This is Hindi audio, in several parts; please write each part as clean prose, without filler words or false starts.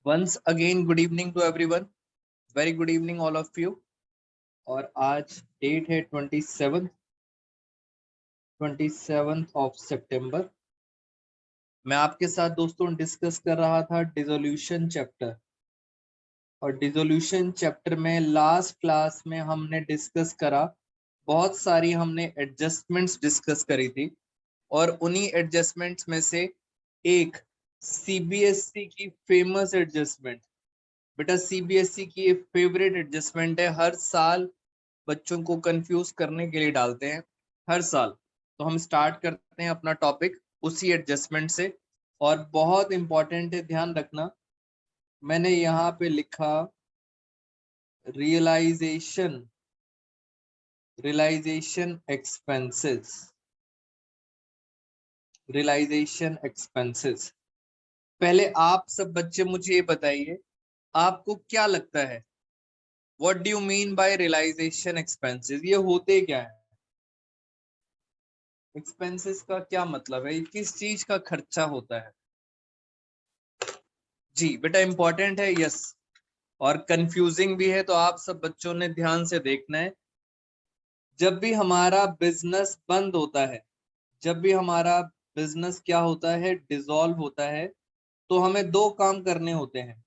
Once again good evening to everyone, very good evening all of you. और आज डेट है 27 ऑफ सितंबर। मैं आपके साथ दोस्तों डिस्कस कर रहा था डिसोल्यूशन चैप्टर, और डिसोल्यूशन चैप्टर में लास्ट क्लास में हमने डिस्कस करा, बहुत सारी हमने एडजस्टमेंट्स डिस्कस करी थी, और उन्हीं एडजस्टमेंट्स में से एक सीबीएसई की फेमस एडजस्टमेंट, बेटा सीबीएसई की एक फेवरेट एडजस्टमेंट है, हर साल बच्चों को कंफ्यूज करने के लिए डालते हैं हर साल। तो हम स्टार्ट करते हैं अपना टॉपिक उसी एडजस्टमेंट से, और बहुत इंपॉर्टेंट है, ध्यान रखना। मैंने यहाँ पे लिखा रियलाइजेशन एक्सपेंसेस, रियलाइजेशन एक्सपेंसेस। पहले आप सब बच्चे मुझे ये बताइए, आपको क्या लगता है, what do you mean by realization expenses? ये होते क्या है? एक्सपेंसेस का क्या मतलब है? किस चीज का खर्चा होता है? जी बेटा इंपॉर्टेंट है, यस, और कंफ्यूजिंग भी है, तो आप सब बच्चों ने ध्यान से देखना है। जब भी हमारा बिजनेस बंद होता है, जब भी हमारा बिजनेस क्या होता है, डिसॉल्व होता है, तो हमें दो काम करने होते हैं।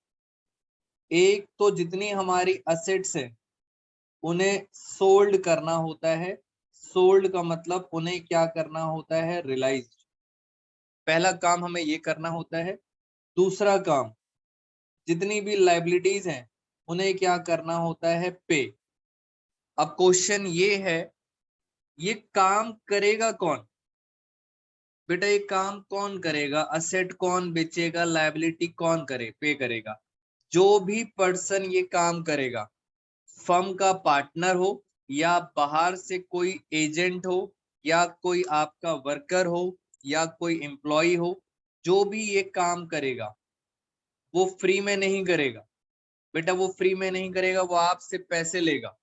एक तो जितनी हमारी असेट्स है उन्हें सोल्ड करना होता है। सोल्ड का मतलब उन्हें क्या करना होता है, रियलाइज। पहला काम हमें ये करना होता है। दूसरा काम, जितनी भी लाइबिलिटीज हैं उन्हें क्या करना होता है, पे। अब क्वेश्चन ये है, ये काम करेगा कौन? बेटा ये काम कौन करेगा? असेट कौन बेचेगा, लाइबिलिटी कौन पे करेगा? जो भी पर्सन ये काम करेगा, फर्म का पार्टनर हो या बाहर से कोई एजेंट हो या कोई आपका वर्कर हो या कोई एम्प्लॉय हो, जो भी ये काम करेगा वो फ्री में नहीं करेगा। बेटा वो फ्री में नहीं करेगा, वो आपसे पैसे लेगा,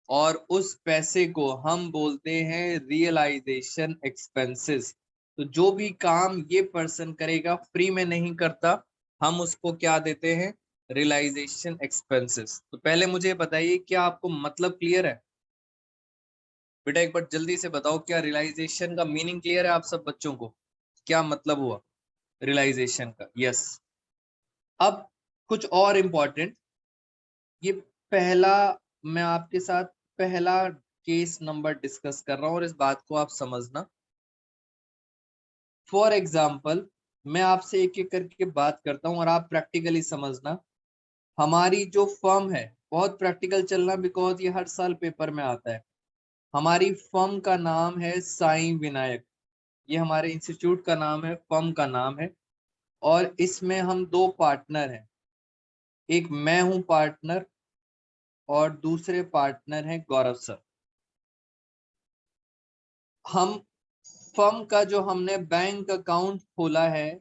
और उस पैसे को हम बोलते हैं रियलाइजेशन एक्सपेंसेस। तो जो भी काम ये पर्सन करेगा फ्री में नहीं करता, हम उसको क्या देते हैं, रियलाइजेशन एक्सपेंसेस। तो पहले मुझे बताइए, क्या आपको मतलब क्लियर है? बेटा एक बार जल्दी से बताओ, क्या रियलाइजेशन का मीनिंग क्लियर है आप सब बच्चों को? क्या मतलब हुआ रियलाइजेशन का? यस। अब कुछ और इम्पोर्टेंट, ये पहला, मैं आपके साथ पहला केस नंबर डिस्कस कर रहा हूं, और इस बात को आप समझना। फॉर एग्जाम्पल, मैं आपसे एक एक करके बात करता हूं और आप प्रैक्टिकली समझना। हमारी जो फर्म है, बहुत प्रैक्टिकल चलना, बिकॉज ये हर साल पेपर में आता है। हमारी फर्म का नाम है साईं विनायक, ये हमारे इंस्टीट्यूट का नाम है, फर्म का नाम है, और इसमें हम दो पार्टनर हैं। एक मैं हूं पार्टनर, और दूसरे पार्टनर हैं गौरव सर। हम फर्म का जो हमने बैंक अकाउंट खोला है,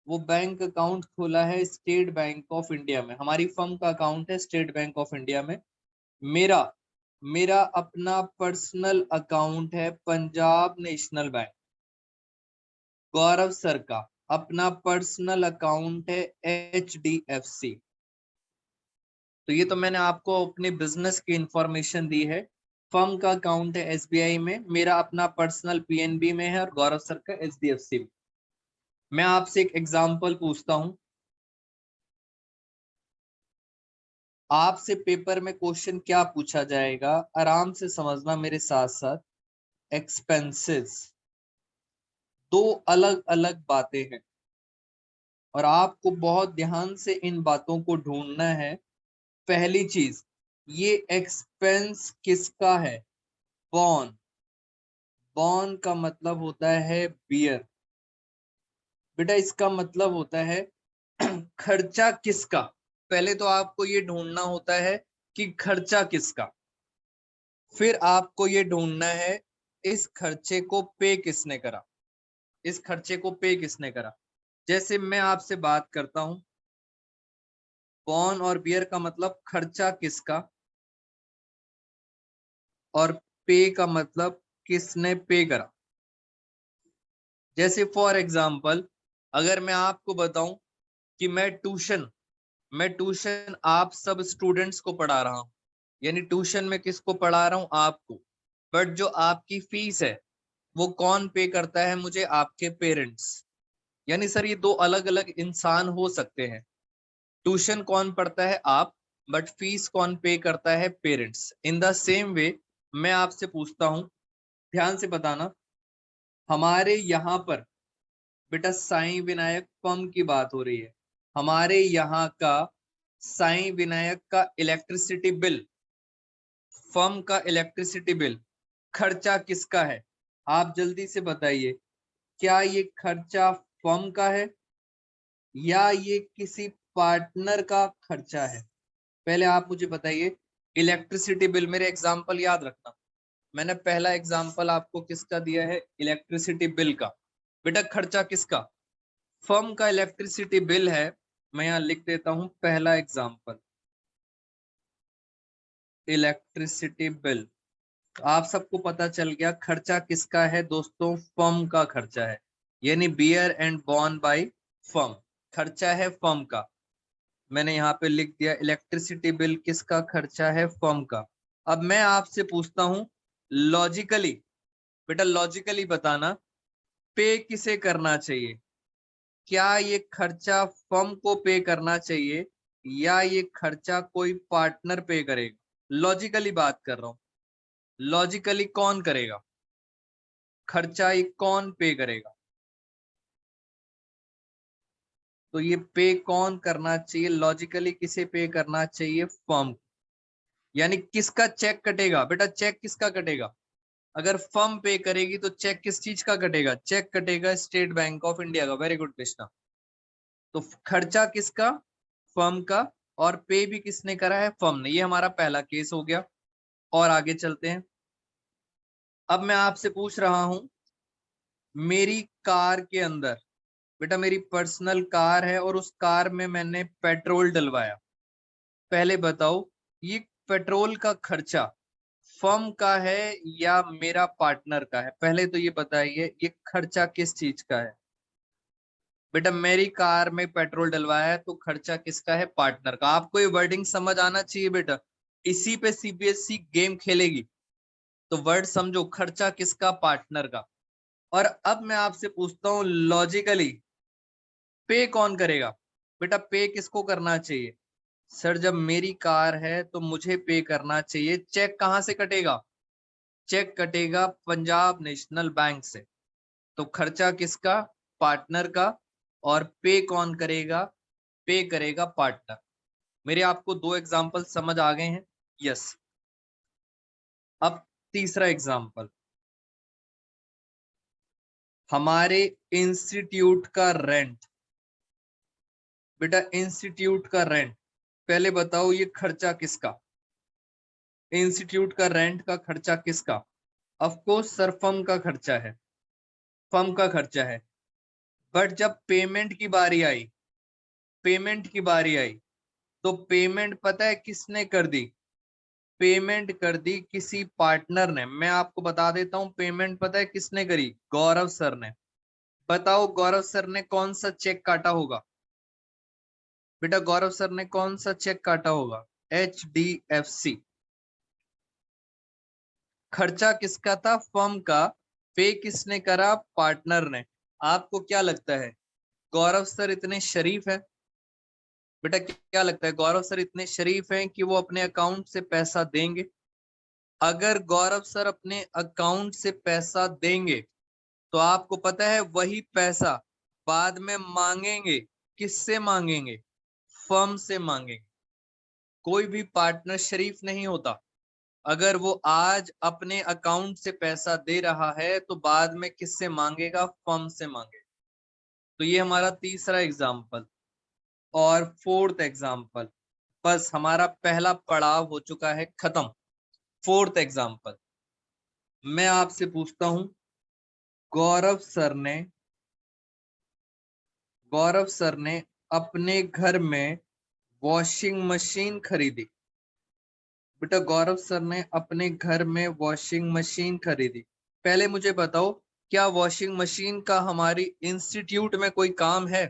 वो बैंक अकाउंट खोला है स्टेट बैंक ऑफ इंडिया में। हमारी फर्म का अकाउंट है स्टेट बैंक ऑफ इंडिया में। मेरा मेरा अपना पर्सनल अकाउंट है पंजाब नेशनल बैंक। गौरव सर का अपना पर्सनल अकाउंट है HDFC। तो ये तो मैंने आपको अपने बिजनेस की इंफॉर्मेशन दी है। फर्म का अकाउंट है SBI में, मेरा अपना पर्सनल PNB में है, और गौरव सर का HDFC में। मैं आपसे एक एग्जांपल पूछता हूं, आपसे पेपर में क्वेश्चन क्या पूछा जाएगा, आराम से समझना मेरे साथ साथ। एक्सपेंसेस दो अलग अलग बातें हैं, और आपको बहुत ध्यान से इन बातों को ढूंढना है। पहली चीज, ये एक्सपेंस किसका है? बॉन। बॉन का मतलब होता है बियर। बेटा इसका मतलब होता है खर्चा किसका। पहले तो आपको ये ढूंढना होता है कि खर्चा किसका, फिर आपको ये ढूंढना है इस खर्चे को पे किसने करा, इस खर्चे को पे किसने करा। जैसे मैं आपसे बात करता हूं, बॉन और बियर का मतलब खर्चा किसका, और पे का मतलब किसने पे करा। जैसे फॉर एग्जांपल, अगर मैं आपको बताऊं कि मैं ट्यूशन मैं ट्यूशन आप सब स्टूडेंट्स को पढ़ा रहा हूँ, यानी ट्यूशन में किसको पढ़ा रहा हूँ? आपको। बट जो आपकी फीस है वो कौन पे करता है मुझे? आपके पेरेंट्स। यानी सर ये दो अलग अलग इंसान हो सकते हैं। ट्यूशन कौन पढ़ता है? आप। बट फीस कौन पे करता है? Parents. In the same way मैं आपसे पूछता हूँ, ध्यान से बताना, हमारे यहाँ पर बेटा साईं विनायक फर्म की बात हो रही है। हमारे यहाँ का साईं विनायक का इलेक्ट्रिसिटी बिल, फर्म का इलेक्ट्रिसिटी बिल खर्चा किसका है? आप जल्दी से बताइए, क्या ये खर्चा फर्म का है या ये किसी पार्टनर का खर्चा है? पहले आप मुझे बताइए। इलेक्ट्रिसिटी बिल, मेरे एग्जांपल याद रखना, मैंने पहला एग्जांपल आपको किसका दिया है? इलेक्ट्रिसिटी बिल का। बेटा खर्चा किसका? फर्म का इलेक्ट्रिसिटी बिल है। मैं यहाँ लिख देता हूं पहला एग्जांपल, इलेक्ट्रिसिटी बिल। आप सबको पता चल गया खर्चा किसका है दोस्तों? फर्म का खर्चा है, यानी bear and borne by firm. खर्चा है फर्म का। मैंने यहाँ पे लिख दिया इलेक्ट्रिसिटी बिल किसका खर्चा है? फर्म का। अब मैं आपसे पूछता हूं लॉजिकली, बेटा लॉजिकली बताना, पे किसे करना चाहिए? क्या ये खर्चा फर्म को पे करना चाहिए या ये खर्चा कोई पार्टनर पे करेगा? लॉजिकली बात कर रहा हूं, लॉजिकली कौन करेगा खर्चा? ये कौन पे करेगा? तो ये पे कौन करना चाहिए लॉजिकली? किसे पे करना चाहिए? फर्म। यानी किसका चेक कटेगा? बेटा चेक किसका कटेगा? अगर फर्म पे करेगी तो चेक किस चीज का कटेगा? चेक कटेगा स्टेट बैंक ऑफ इंडिया का। Very good Krishna. तो खर्चा किसका? फर्म का। और पे भी किसने करा है? फर्म ने। ये हमारा पहला केस हो गया। और आगे चलते हैं। अब मैं आपसे पूछ रहा हूं, मेरी कार के अंदर, बेटा मेरी पर्सनल कार है और उस कार में मैंने पेट्रोल डलवाया। पहले बताओ ये पेट्रोल का खर्चा फर्म का है या मेरा पार्टनर का है? पहले तो ये बताइए ये खर्चा किस चीज का है? बेटा मेरी कार में पेट्रोल डलवाया है तो खर्चा किसका है? पार्टनर का। आपको ये वर्डिंग समझ आना चाहिए बेटा, इसी पे सीबीएसई गेम खेलेगी। तो वर्ड समझो, खर्चा किसका? पार्टनर का। और अब मैं आपसे पूछता हूँ लॉजिकली पे कौन करेगा? बेटा पे किसको करना चाहिए? सर जब मेरी कार है तो मुझे पे करना चाहिए। चेक कहां से कटेगा? चेक कटेगा पंजाब नेशनल बैंक से। तो खर्चा किसका? पार्टनर का। और पे कौन करेगा? पे करेगा पार्टनर। मेरे आपको दो एग्जांपल समझ आ गए हैं? यस। अब तीसरा एग्जांपल, हमारे इंस्टीट्यूट का रेंट। बेटा इंस्टीट्यूट का रेंट, पहले बताओ ये खर्चा किसका? इंस्टीट्यूट का रेंट का खर्चा किसका? ऑफ कोर्स सर फर्म का खर्चा है, फर्म का खर्चा है। बट जब पेमेंट की बारी आई, पेमेंट की बारी आई तो पेमेंट पता है किसने कर दी? पेमेंट कर दी किसी पार्टनर ने। मैं आपको बता देता हूं पेमेंट पता है किसने करी? गौरव सर ने। बताओ गौरव सर ने कौन सा चेक काटा होगा? बेटा गौरव सर ने कौन सा चेक काटा होगा? HDFC। खर्चा किसका था? फर्म का। पे किसने करा? पार्टनर ने। आपको क्या लगता है गौरव सर इतने शरीफ है? बेटा क्या लगता है गौरव सर इतने शरीफ हैं कि वो अपने अकाउंट से पैसा देंगे? अगर गौरव सर अपने अकाउंट से पैसा देंगे तो आपको पता है वही पैसा बाद में मांगेंगे। किससे मांगेंगे? फर्म से मांगेंगे। कोई भी पार्टनर शरीफ नहीं होता। अगर वो आज अपने अकाउंट से पैसा दे रहा है तो बाद में किससे मांगेगा? फर्म से मांगेगा। तो ये हमारा तीसरा एग्जाम्पल। और फोर्थ एग्जाम्पल, बस हमारा पहला पड़ाव हो चुका है खत्म। फोर्थ एग्जाम्पल मैं आपसे पूछता हूं, गौरव सर ने, गौरव सर ने अपने घर में वॉशिंग मशीन खरीदी। बेटा गौरव सर ने अपने घर में वॉशिंग मशीन खरीदी। पहले मुझे बताओ क्या वॉशिंग मशीन का हमारी इंस्टीट्यूट में कोई काम है?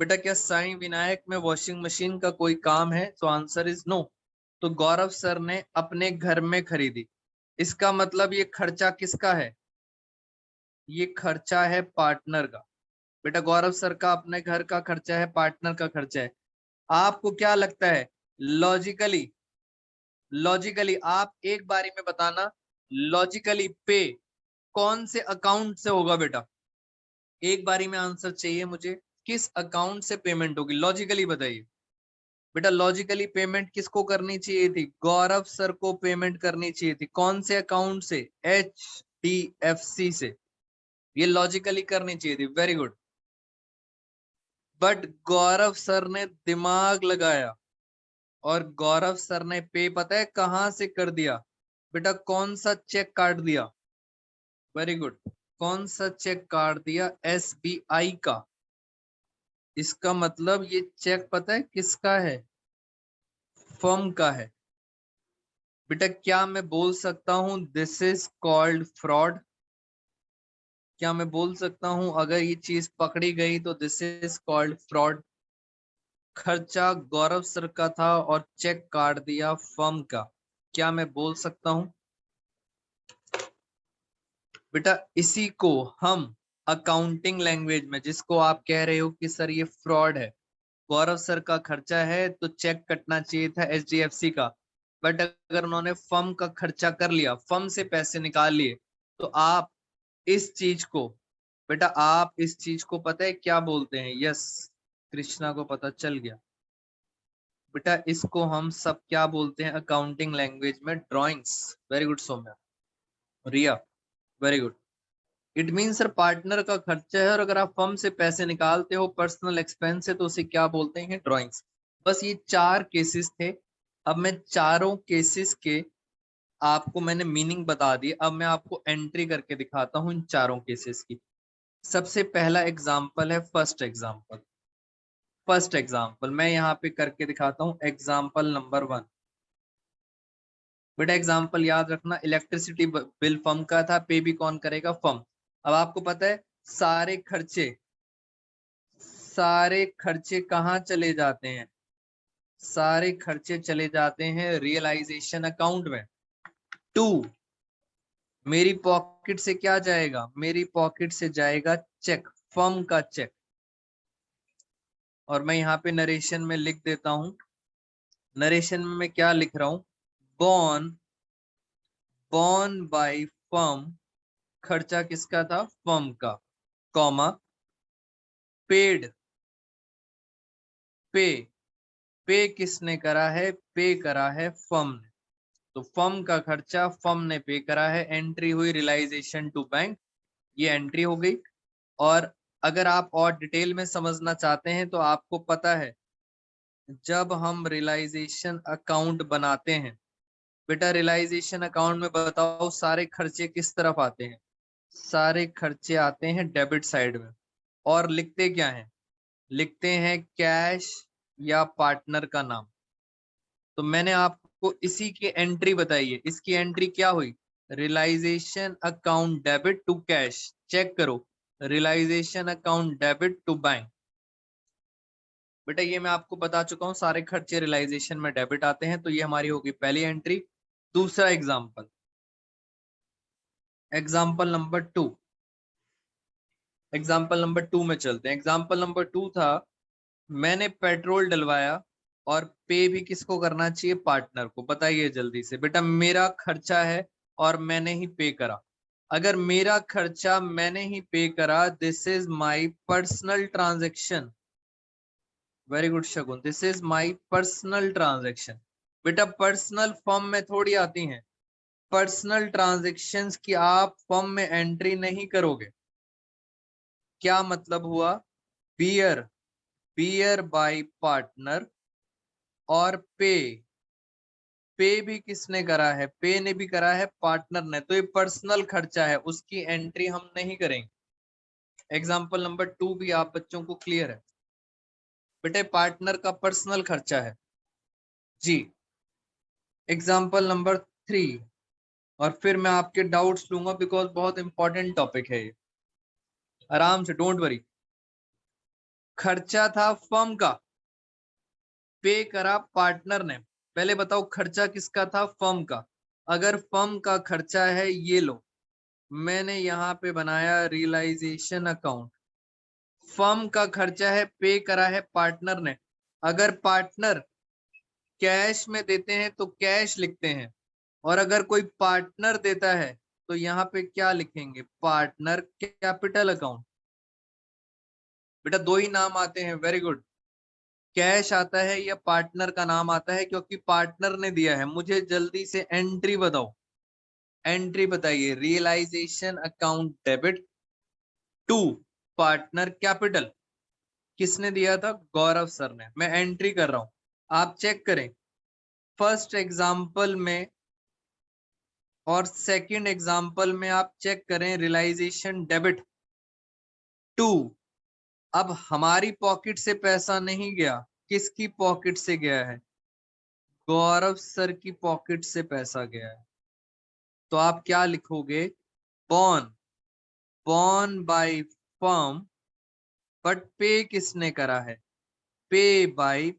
बेटा क्या साईं विनायक में वॉशिंग मशीन का कोई काम है? तो आंसर इज नो। तो गौरव सर ने अपने घर में खरीदी, इसका मतलब ये खर्चा किसका है? ये खर्चा है पार्टनर का। बेटा गौरव सर का अपने घर का खर्चा है, पार्टनर का खर्चा है। आपको क्या लगता है लॉजिकली, लॉजिकली आप एक बारी में बताना, लॉजिकली पे कौन से अकाउंट से होगा? बेटा एक बारी में आंसर चाहिए मुझे, किस अकाउंट से पेमेंट होगी? लॉजिकली बताइए बेटा। लॉजिकली पेमेंट किसको करनी चाहिए थी? गौरव सर को पेमेंट करनी चाहिए थी। कौन से अकाउंट से? HDFC से। ये लॉजिकली करनी चाहिए थी। Very good. But Gaurav sir ने दिमाग लगाया और गौरव सर ने पे पता है कहां से कर दिया? बेटा कौन सा चेक काट दिया? Very good. कौन सा चेक काट दिया? SBI का। इसका मतलब ये चेक पता है किसका है? फर्म का है। बेटा क्या मैं बोल सकता हूं दिस इज कॉल्ड फ्रॉड? क्या मैं बोल सकता हूं अगर ये चीज पकड़ी गई तो दिस इज कॉल्ड फ्रॉड? खर्चा गौरव सर का था और चेक काट दिया फर्म का, क्या मैं बोल सकता हूं? बेटा इसी को हम अकाउंटिंग लैंग्वेज में, जिसको आप कह रहे हो कि सर ये फ्रॉड है, गौरव सर का खर्चा है तो चेक कटना चाहिए था HDFC का, बट अगर उन्होंने फर्म का खर्चा कर लिया, फर्म से पैसे निकाल लिए, तो आप इस चीज को, बेटा आप इस चीज को पता है क्या बोलते हैं? यस, कृष्णा को पता चल गया। बेटा इसको हम सब क्या बोलते हैं अकाउंटिंग लैंग्वेज में? Drawings. Very good Saumya. Riya very good. It mean sir partner का खर्चा है और अगर आप फर्म से पैसे निकालते हो पर्सनल एक्सपेंस है तो उसे क्या बोलते हैं? ड्रॉइंग्स। बस ये 4 केसेस थे। अब मैं चारों केसेस के आपको मैंने मीनिंग बता दी, अब मैं आपको एंट्री करके दिखाता हूं इन चारों केसेस की। सबसे पहला एग्जाम्पल है फर्स्ट एग्जाम्पल। फर्स्ट एग्जाम्पल मैं यहाँ पे करके दिखाता हूँ, एग्जाम्पल नंबर 1। बेटा एग्जाम्पल याद रखना, इलेक्ट्रिसिटी बिल फर्म का था, पे भी कौन करेगा? फर्म। अब आपको पता है सारे खर्चे कहाँ चले जाते हैं? सारे खर्चे चले जाते हैं रियलाइजेशन अकाउंट में। 2, मेरी पॉकेट से क्या जाएगा? मेरी पॉकेट से जाएगा चेक, फर्म का चेक। और मैं यहाँ पे नरेशन में लिख देता हूं, नरेशन में मैं क्या लिख रहा हूं? बॉर्न बाय फर्म, खर्चा किसका था? फर्म का, कॉमा पेड, पे पे किसने करा है? पे करा है फर्म ने। तो फर्म का खर्चा फर्म ने पे करा है, एंट्री हुई रियलाइजेशन टू बैंक, ये एंट्री हो गई। और अगर आप और डिटेल में समझना चाहते हैं तो आपको पता है जब हम रियलाइजेशन अकाउंट बनाते हैं, बेटा रियलाइजेशन अकाउंट में बताओ सारे खर्चे किस तरफ आते हैं? सारे खर्चे आते हैं डेबिट साइड में। और लिखते क्या है? लिखते हैं कैश या पार्टनर का नाम। तो मैंने आपको इसी की एंट्री बताई है, इसकी एंट्री क्या हुई? Realisation account debit to cash. Check करो, realisation account debit to bank. बेटा ये मैं आपको बता चुका हूँ सारे खर्चे रियलाइजेशन में डेबिट आते हैं, तो ये हमारी होगी पहली एंट्री। दूसरा example, example number 2। Example number 2 में चलते हैं। एग्जाम्पल नंबर 2 था, मैंने पेट्रोल डलवाया और पे भी किसको करना चाहिए? पार्टनर को। बताइए जल्दी से बेटा, मेरा खर्चा है और मैंने ही पे करा। अगर मेरा खर्चा मैंने ही पे करा, this is my personal transaction. Very good Shagun, this is my personal transaction. बेटा पर्सनल फॉर्म में थोड़ी आती हैं, पर्सनल ट्रांजेक्शन्स की आप फॉर्म में एंट्री नहीं करोगे। क्या मतलब हुआ? बियर, बियर बाय पार्टनर, और पे भी किसने करा है? पे ने भी करा है पार्टनर ने, तो ये पर्सनल खर्चा है, उसकी एंट्री हम नहीं करेंगे। एग्जाम्पल नंबर 2 भी आप बच्चों को क्लियर है? बेटे पार्टनर का पर्सनल खर्चा है जी। एग्जाम्पल नंबर 3, और फिर मैं आपके डाउट्स लूंगा बिकॉज बहुत इंपॉर्टेंट टॉपिक है ये। आराम से, डोंट वरी। खर्चा था फर्म का, पे करा पार्टनर ने। पहले बताओ खर्चा किसका था? फर्म का। अगर फर्म का खर्चा है, ये लो, मैंने यहाँ पे बनाया रियलाइजेशन अकाउंट। फर्म का खर्चा है, पे करा है पार्टनर ने। अगर पार्टनर कैश में देते हैं तो कैश लिखते हैं, और अगर कोई पार्टनर देता है तो यहाँ पे क्या लिखेंगे? Partner capital account. बेटा दो ही नाम आते हैं, वेरी गुड। कैश आता है या पार्टनर का नाम आता है, क्योंकि पार्टनर ने दिया है। मुझे जल्दी से एंट्री बताओ, एंट्री बताइए। Realization account debit to partner capital. किसने दिया था? गौरव सर ने। मैं एंट्री कर रहा हूं, आप चेक करें। फर्स्ट एग्जाम्पल में और सेकंड एग्जाम्पल में आप चेक करें, रियलाइजेशन डेबिट टू। अब हमारी पॉकेट से पैसा नहीं गया, किसकी पॉकेट से गया है? गौरव सर की पॉकेट से पैसा गया है। तो आप क्या लिखोगे? Born, born by firm, but पे किसने करा है? पे बाय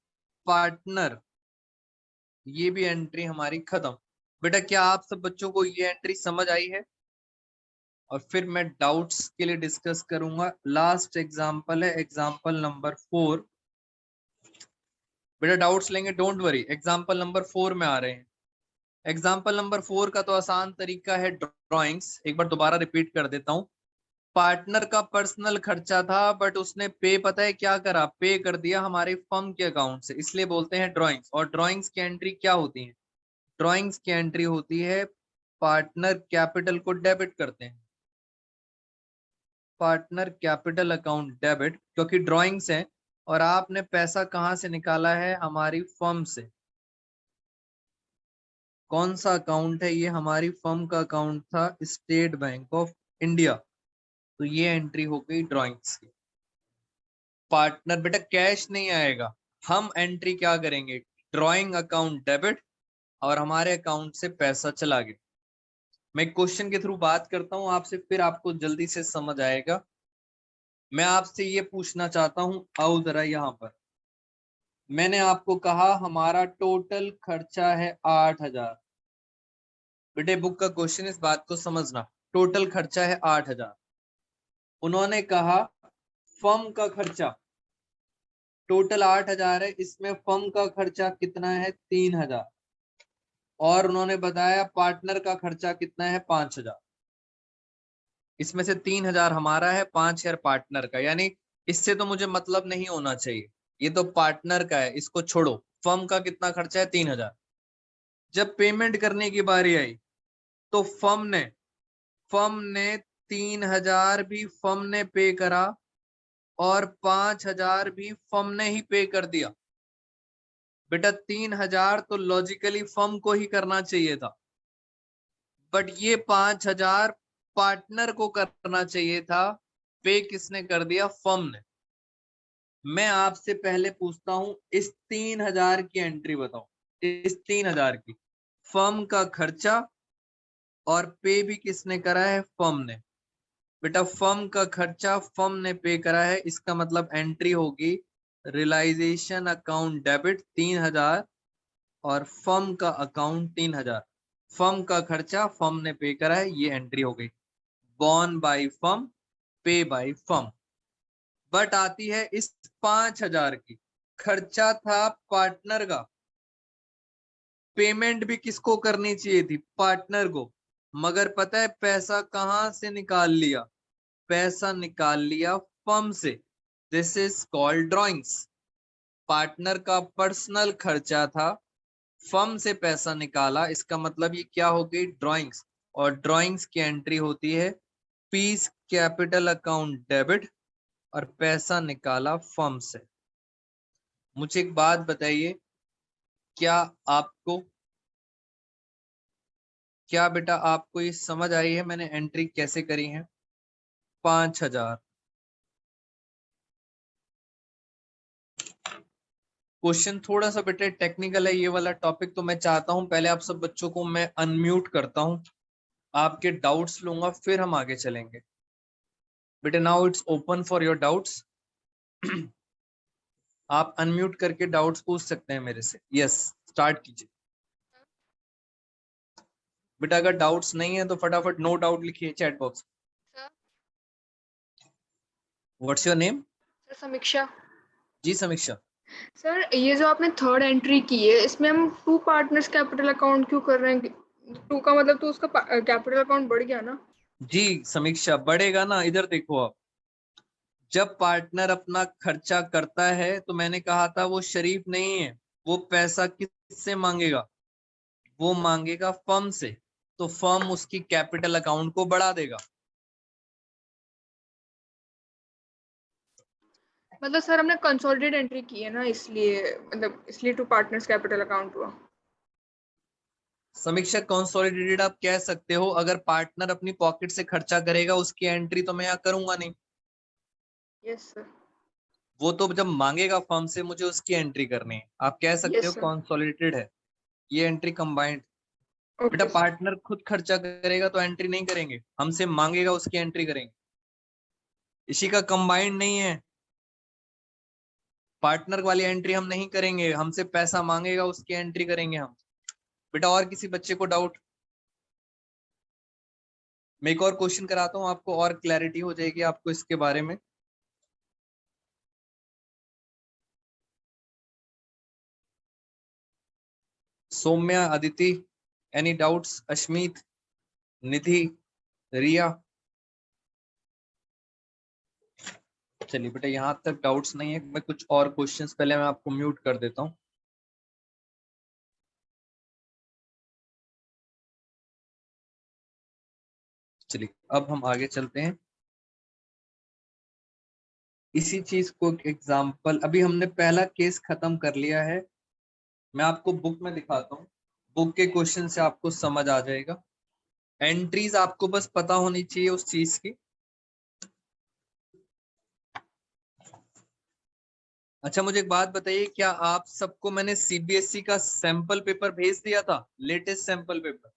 पार्टनर। ये भी एंट्री हमारी खत्म। बेटा क्या आप सब बच्चों को ये एंट्री समझ आई है? और फिर मैं डाउट्स के लिए डिस्कस करूंगा। लास्ट एग्जांपल है एग्जांपल नंबर 4। बेटा डाउट्स लेंगे, डोंट वरी। एग्जांपल नंबर 4 में आ रहे हैं। एग्जांपल नंबर 4 का तो आसान तरीका है ड्राइंग्स। एक बार दोबारा रिपीट कर देता हूँ। पार्टनर का पर्सनल खर्चा था, बट उसने पे पता है क्या करा? पे कर दिया हमारे फर्म के अकाउंट से, इसलिए बोलते हैं ड्राइंग्स। और ड्राइंग्स की एंट्री क्या होती है? ड्राइंग्स की एंट्री होती है पार्टनर कैपिटल को डेबिट करते हैं, पार्टनर कैपिटल अकाउंट डेबिट, क्योंकि ड्राइंग्स है। और आपने पैसा कहां से निकाला है? हमारी फर्म से। कौन सा अकाउंट है ये? हमारी फर्म का अकाउंट था स्टेट बैंक ऑफ इंडिया। तो ये एंट्री हो गई ड्राइंग्स की। पार्टनर बेटा कैश नहीं आएगा, हम एंट्री क्या करेंगे? ड्राइंग अकाउंट डेबिट, और हमारे अकाउंट से पैसा चला गया। मैं क्वेश्चन के थ्रू बात करता हूं आपसे, फिर आपको जल्दी से समझ आएगा। मैं आपसे ये पूछना चाहता हूं, आओ जरा यहाँ पर। मैंने आपको कहा हमारा टोटल खर्चा है 8,000। बेटे बुक का क्वेश्चन, इस बात को समझना। टोटल खर्चा है 8,000। उन्होंने कहा फर्म का खर्चा टोटल 8,000 है, इसमें फर्म का खर्चा कितना है? 3,000। और उन्होंने बताया पार्टनर का खर्चा कितना है? 5,000। इसमें से 3,000 हमारा है, 5,000 पार्टनर का। यानी इससे तो मुझे मतलब नहीं होना चाहिए, ये तो पार्टनर का है, इसको छोड़ो। फर्म का कितना खर्चा है? 3,000। जब पेमेंट करने की बारी आई तो फर्म ने 3,000 भी फर्म ने पे करा, और 5,000 भी फर्म ने ही पे कर दिया। बेटा 3,000 तो लॉजिकली फर्म को ही करना चाहिए था, बट ये 5,000 पार्टनर को करना चाहिए था। पे किसने कर दिया? फर्म ने। मैं आपसे पहले पूछता हूं, इस 3,000 की एंट्री बताओ। इस 3,000 की फर्म का खर्चा और पे भी किसने करा है? फर्म ने। बेटा फर्म का खर्चा फर्म ने पे करा है, इसका मतलब एंट्री होगी रियलाइजेशन अकाउंट डेबिट 3,000, और फर्म का अकाउंट 3,000। फर्म का खर्चा फर्म ने पे करा है, ये एंट्री हो गई। बॉर्न बाय फर्म, पे बाय फर्म। बट आती है इस 5,000 की। खर्चा था पार्टनर का, पेमेंट भी किसको करनी चाहिए थी? पार्टनर को। मगर पता है पैसा कहां से निकाल लिया? पैसा निकाल लिया फर्म से। This is called drawings. Partner का पर्सनल खर्चा था, फर्म से पैसा निकाला, इसका मतलब ये क्या हो गई? ड्राइंग्स। और ड्राइंग्स की एंट्री होती है पीस कैपिटल अकाउंट डेबिट, और पैसा निकाला फर्म से। मुझे एक बात बताइए, क्या आपको क्या बेटा आपको ये समझ आई है मैंने एंट्री कैसे करी है? 5,000। क्वेश्चन थोड़ा सा बेटा टेक्निकल है ये वाला टॉपिक, तो मैं चाहता हूं पहले आप सब बच्चों को मैं अनम्यूट करता हूं, आपके डाउट्स लूंगा, फिर हम आगे चलेंगे। बेटा now it's open for your doubts. आप अनम्यूट करके डाउट्स पूछ सकते हैं मेरे से। यस, स्टार्ट कीजिए बेटा। अगर डाउट्स नहीं है तो फटाफट नो डाउट लिखिए chat box. Sir. What's your name? Sir समीक्षा। जी समीक्षा। सर ये जो आपने थर्ड एंट्री की है इसमें हम टू पार्टनर्स कैपिटल अकाउंट क्यों कर रहे हैं? टू का मतलब तो उसका कैपिटल अकाउंट बढ़ गया ना? जी समीक्षा, बढ़ेगा ना। इधर देखो आप, जब पार्टनर अपना खर्चा करता है तो मैंने कहा था वो शरीफ नहीं है। वो पैसा किससे मांगेगा? वो मांगेगा फर्म से। तो फर्म उसकी कैपिटल अकाउंट को बढ़ा देगा। मतलब सर हमने कंसोलिडेट एंट्री की है ना, इसलिए मतलब इसलिए टू पार्टनर्स कैपिटल अकाउंट हुआ। समीक्षा, कंसोलिडेटेड आप कह सकते हो, अगर पार्टनर अपनी पॉकेट से खर्चा करेगा उसकी एंट्री तो मैं यहाँ करूंगा नहीं। Yes sir. वो तो जब मांगेगा फर्म से मुझे उसकी एंट्री करनी है। आप कह सकते हो यस सर। कंसोलिडेटेड है, ये एंट्री कंबाइंड। बेटा ओके सर। पार्टनर खुद खर्चा करेगा तो एंट्री नहीं करेंगे, हमसे मांगेगा उसकी एंट्री करेंगे। इसी का कंबाइंड नहीं है। पार्टनर वाली एंट्री हम नहीं करेंगे, हमसे पैसा मांगेगा उसकी एंट्री करेंगे हम। बेटा और किसी बच्चे को डाउट? मैं एक और क्वेश्चन कराता हूँ आपको, और क्लैरिटी हो जाएगी आपको इसके बारे में। Saumya, Aditi, any doubts? अश्मीत, निधि, रिया? चलिए बेटा, यहाँ तक डाउट्स नहीं है। मैं कुछ और क्वेश्चंस पहले मैं आपको म्यूट कर देता हूँ। चलिए अब हम आगे चलते हैं। इसी चीज को एग्जाम्पल, अभी हमने पहला केस खत्म कर लिया है। मैं आपको बुक में दिखाता हूँ, बुक के क्वेश्चन से आपको समझ आ जाएगा। एंट्रीज आपको बस पता होनी चाहिए उस चीज की। अच्छा मुझे एक बात बताइए, क्या आप सबको मैंने सीबीएसई का सैंपल पेपर भेज दिया था, लेटेस्ट सैंपल पेपर?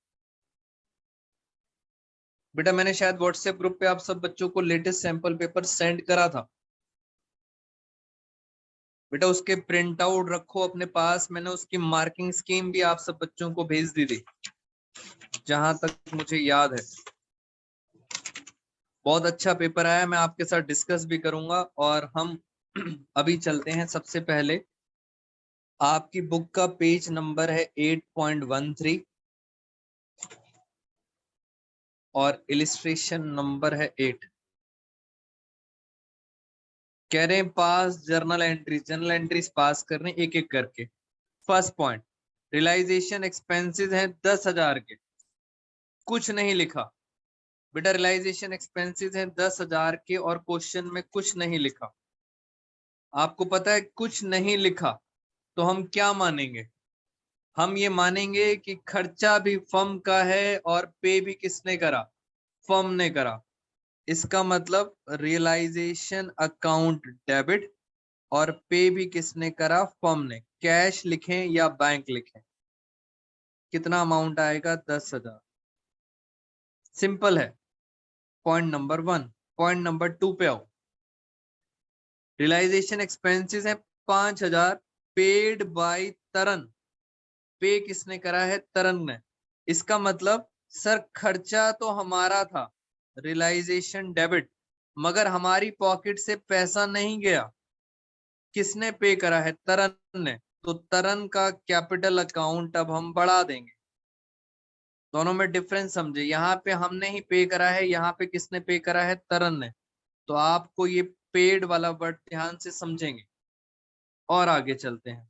बेटा मैंने शायद व्हाट्सएप ग्रुप पे आप सब बच्चों को लेटेस्ट सैंपल पेपर सेंड करा था। बेटा उसके प्रिंट आउट रखो अपने पास। मैंने उसकी मार्किंग स्कीम भी आप सब बच्चों को भेज दी थी, जहां तक मुझे याद है। बहुत अच्छा पेपर आया, मैं आपके साथ डिस्कस भी करूंगा। और हम अभी चलते हैं। सबसे पहले आपकी बुक का पेज नंबर है 8.13 और इलिस्ट्रेशन नंबर है 8। कह रहे हैं पास journal entries, journal entries pass कर रहे हैं एक एक करके। फर्स्ट पॉइंट, रियलाइजेशन एक्सपेंसेस हैं 10,000 के, कुछ नहीं लिखा। बेटा रियलाइजेशन एक्सपेंसेस हैं 10,000 के और क्वेश्चन में कुछ नहीं लिखा। आपको पता है कुछ नहीं लिखा तो हम क्या मानेंगे? हम ये मानेंगे कि खर्चा भी फर्म का है और पे भी किसने करा? फर्म ने करा। इसका मतलब रियलाइजेशन अकाउंट डेबिट और पे भी किसने करा? फर्म ने। कैश लिखें या बैंक लिखें? कितना अमाउंट आएगा? 10,000। सिंपल है। Point number 1। पॉइंट नंबर 2 पे आओ। रियलाइजेशन एक्सपेंसेस है 5,000, पेड बाय तरन। पे किसने करा है? तरन ने। इसका मतलब सर खर्चा तो हमारा था, रियलाइजेशन डेबिट, मगर हमारी पॉकेट से पैसा नहीं गया। किसने पे करा है? तरन ने। तो तरन का कैपिटल अकाउंट अब हम बढ़ा देंगे। दोनों में डिफरेंस समझे। यहाँ पे हमने ही पे करा है, यहाँ पे किसने पे करा है? तरन ने। तो आपको ये पेड वाला वर्ड ध्यान से समझेंगे। और आगे चलते हैं।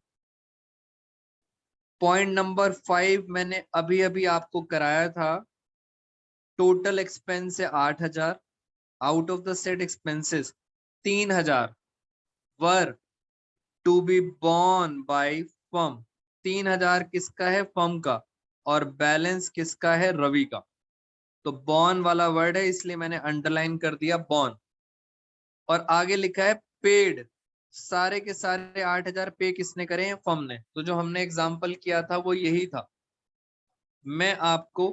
पॉइंट नंबर 5 मैंने अभी अभी आपको कराया था। टोटल एक्सपेंस है 8,000, out of the set expenses 3,000 were to be borne by firm. 3,000 किसका है? फर्म का। और बैलेंस किसका है? रवि का। तो बॉर्न वाला वर्ड है इसलिए मैंने अंडरलाइन कर दिया बॉर्न। और आगे लिखा है पेड। सारे के सारे 8,000 पे किसने करे हैं? फर्म ने। तो जो हमने एग्जाम्पल किया था वो यही था। मैं आपको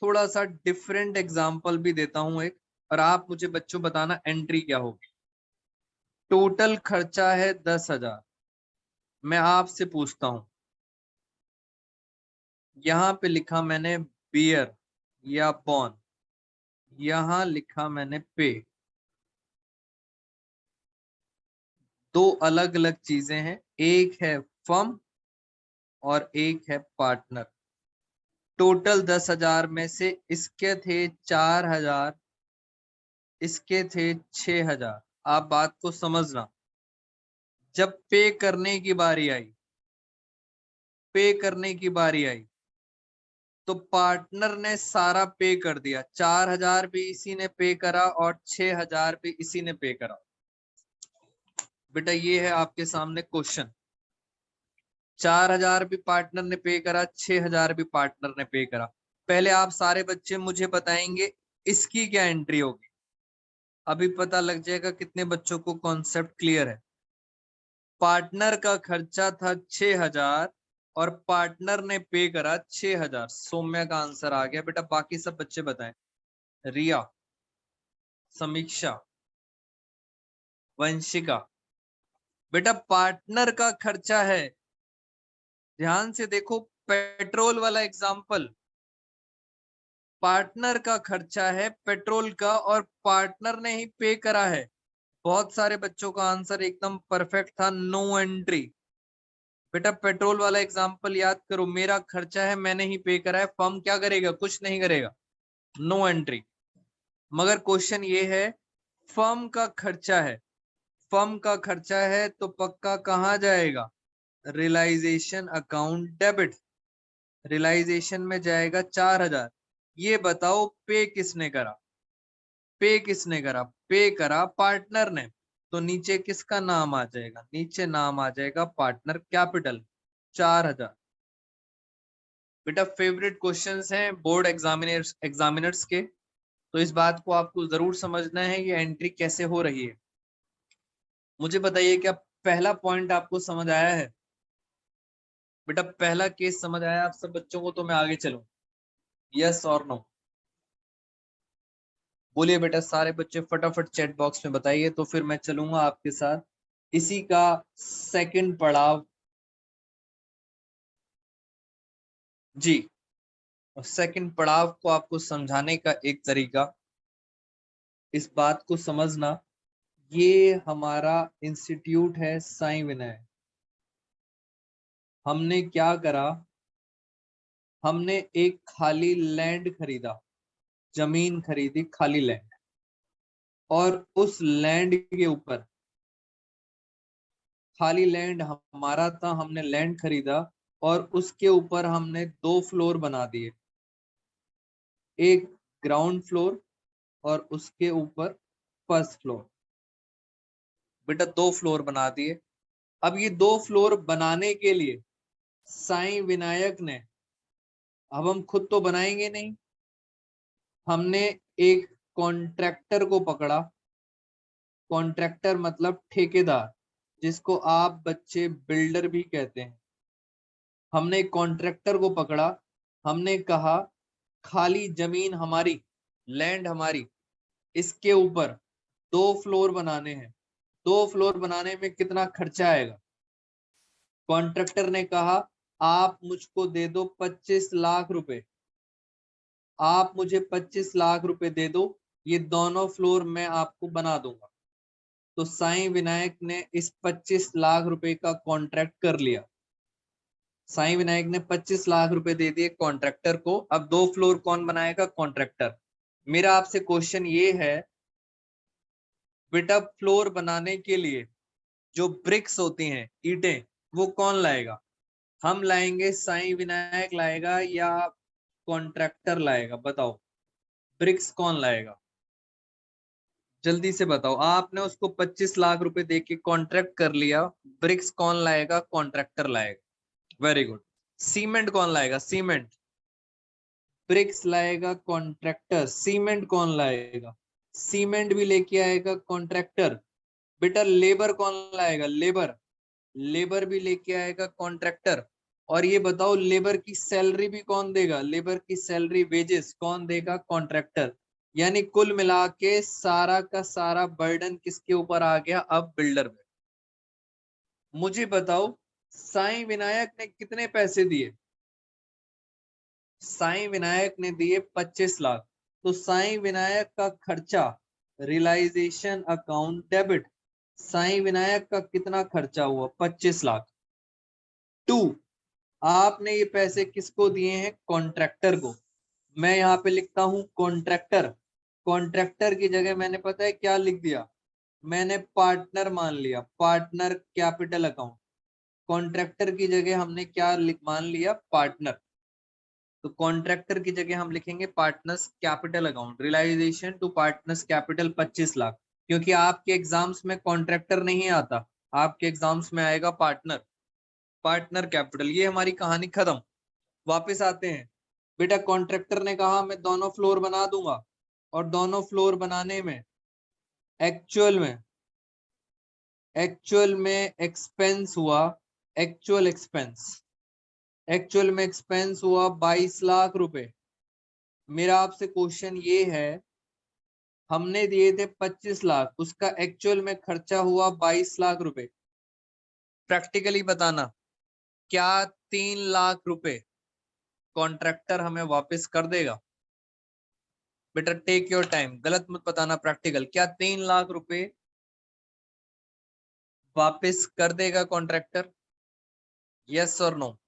थोड़ा सा डिफरेंट एग्जाम्पल भी देता हूं एक, और आप मुझे बच्चों बताना एंट्री क्या होगी। टोटल खर्चा है 10,000, मैं आपसे पूछता हूं, यहां पे लिखा मैंने बियर या बॉन, यहां लिखा मैंने पे, दो अलग अलग चीजें हैं, एक है फर्म और एक है पार्टनर। टोटल 10,000 में से इसके थे 4,000, इसके थे 6,000। आप बात को समझना, जब पे करने की बारी आई, पे करने की बारी आई तो पार्टनर ने सारा पे कर दिया। 4,000 भी इसी ने पे करा और 6,000 भी इसी ने पे करा। बेटा ये है आपके सामने क्वेश्चन, 4,000 भी पार्टनर ने पे करा, 6,000 भी पार्टनर ने पे करा। पहले आप सारे बच्चे मुझे बताएंगे इसकी क्या एंट्री होगी। अभी पता लग जाएगा कितने बच्चों को कॉन्सेप्ट क्लियर है। पार्टनर का खर्चा था 6,000 और पार्टनर ने पे करा 6,000। सौम्या का आंसर आ गया। बेटा बाकी सब बच्चे बताएं, रिया, समीक्षा, वंशिका। बेटा पार्टनर का खर्चा है, ध्यान से देखो, पेट्रोल वाला एग्जाम्पल, पार्टनर का खर्चा है पेट्रोल का और पार्टनर ने ही पे करा है। बहुत सारे बच्चों का आंसर एकदम परफेक्ट था, नो एंट्री। बेटा पेट्रोल वाला एग्जाम्पल याद करो, मेरा खर्चा है, मैंने ही पे करा है, फर्म क्या करेगा, कुछ नहीं करेगा, नो एंट्री। मगर क्वेश्चन ये है, फर्म का खर्चा है, फर्म का खर्चा है तो पक्का कहाँ जाएगा, रियलाइजेशन अकाउंट डेबिट, रियलाइजेशन में जाएगा 4,000। ये बताओ पे किसने करा, पे किसने करा, पे करा पार्टनर ने, तो नीचे किसका नाम आ जाएगा, नीचे नाम आ जाएगा पार्टनर कैपिटल, 4,000। बेटा फेवरेट क्वेश्चंस हैं बोर्ड एग्जामिनर्स के, तो इस बात को आपको जरूर समझना है, ये एंट्री कैसे हो रही है। मुझे बताइए क्या पहला पॉइंट आपको समझ आया है। बेटा पहला केस समझ आया आप सब बच्चों को, तो मैं आगे चलूं, यस और नो बोलिए। बेटा सारे बच्चे फटाफट चैट बॉक्स में बताइए, तो फिर मैं चलूंगा आपके साथ इसी का सेकंड पड़ाव। जी, और सेकंड पड़ाव को आपको समझाने का एक तरीका, इस बात को समझना, ये हमारा इंस्टीट्यूट है साई विनय। हमने क्या करा, हमने एक खाली लैंड खरीदा, जमीन खरीदी, खाली लैंड, और उस लैंड के ऊपर, खाली लैंड हमारा था, हमने लैंड खरीदा और उसके ऊपर हमने 2 फ्लोर बना दिए, एक ग्राउंड फ्लोर और उसके ऊपर फर्स्ट फ्लोर। बेटा 2 फ्लोर बना दिए। अब ये 2 फ्लोर बनाने के लिए साई विनायक ने, अब हम खुद तो बनाएंगे नहीं, हमने एक कॉन्ट्रैक्टर को पकड़ा, कॉन्ट्रैक्टर मतलब ठेकेदार, जिसको आप बच्चे बिल्डर भी कहते हैं। हमने एक कॉन्ट्रैक्टर को पकड़ा, हमने कहा खाली जमीन हमारी, लैंड हमारी, इसके ऊपर 2 फ्लोर बनाने हैं, 2 फ्लोर बनाने में कितना खर्चा आएगा। कॉन्ट्रैक्टर ने कहा आप मुझको दे दो 25 लाख रुपए, आप मुझे 25 लाख रुपए दे दो, ये दोनों फ्लोर मैं आपको बना दूंगा। तो साई विनायक ने इस 25 लाख रुपए का कॉन्ट्रैक्ट कर लिया। साई विनायक ने 25 लाख रुपए दे दिए कॉन्ट्रैक्टर को। अब 2 फ्लोर कौन बनाएगा, कॉन्ट्रैक्टर। मेरा आपसे क्वेश्चन ये है, बेटा फ्लोर बनाने के लिए जो ब्रिक्स होती हैं, ईंटें, वो कौन लाएगा, हम लाएंगे, साई विनायक लाएगा या कॉन्ट्रैक्टर लाएगा, बताओ ब्रिक्स कौन लाएगा, जल्दी से बताओ। आपने उसको 25 लाख रुपए दे के कॉन्ट्रैक्ट कर लिया, ब्रिक्स कौन लाएगा, कॉन्ट्रैक्टर लाएगा, वेरी गुड। सीमेंट कौन लाएगा, सीमेंट, ब्रिक्स लाएगा कॉन्ट्रैक्टर, सीमेंट कौन लाएगा, सीमेंट भी लेके आएगा कॉन्ट्रैक्टर। बेटा लेबर कौन लाएगा, लेबर, लेबर भी लेके आएगा कॉन्ट्रैक्टर। और ये बताओ लेबर की सैलरी भी कौन देगा, लेबर की सैलरी वेजेस कौन देगा, कॉन्ट्रैक्टर। यानी कुल मिला के सारा का सारा बर्डन किसके ऊपर आ गया, अब बिल्डर पे। मुझे बताओ साईं विनायक ने कितने पैसे दिए? साईं विनायक ने दिए 25 लाख। तो साईं विनायक का खर्चा realization account debit, Sai Vinayak का कितना खर्चा हुआ? 25 लाख। 2, आपने ये पैसे किसको दिए हैं? कॉन्ट्रैक्टर को। मैं यहाँ पे लिखता हूं कॉन्ट्रैक्टर। कॉन्ट्रैक्टर की जगह मैंने पता है क्या लिख दिया? मैंने पार्टनर मान लिया, पार्टनर कैपिटल अकाउंट। कॉन्ट्रैक्टर की जगह हमने क्या मान लिया? पार्टनर। तो कॉन्ट्रैक्टर की जगह हम लिखेंगे partners capital account, realization to partners capital 25 lakh. क्योंकि आपके एग्जाम्स में कॉन्ट्रैक्टर नहीं आता, आपके एग्जाम्स में आएगा पार्टनर, पार्टनर कैपिटल। ये हमारी कहानी खत्म। वापस आते हैं। बेटा कॉन्ट्रैक्टर ने कहा मैं दोनों फ्लोर बना दूंगा, और दोनों फ्लोर बनाने में एक्चुअल में एक्सपेंस हुआ, एक्चुअल में एक्सपेंस हुआ 22 लाख रुपए। मेरा आपसे क्वेश्चन ये है, हमने दिए थे 25 लाख, उसका एक्चुअल में खर्चा हुआ 22 लाख रुपए। प्रैक्टिकली बताना, क्या 3 लाख रुपए कॉन्ट्रैक्टर हमें वापस कर देगा? बेटा टेक योर टाइम, गलत मत बताना। प्रैक्टिकल, क्या 3 लाख रुपए वापस कर देगा कॉन्ट्रैक्टर? यस और नो?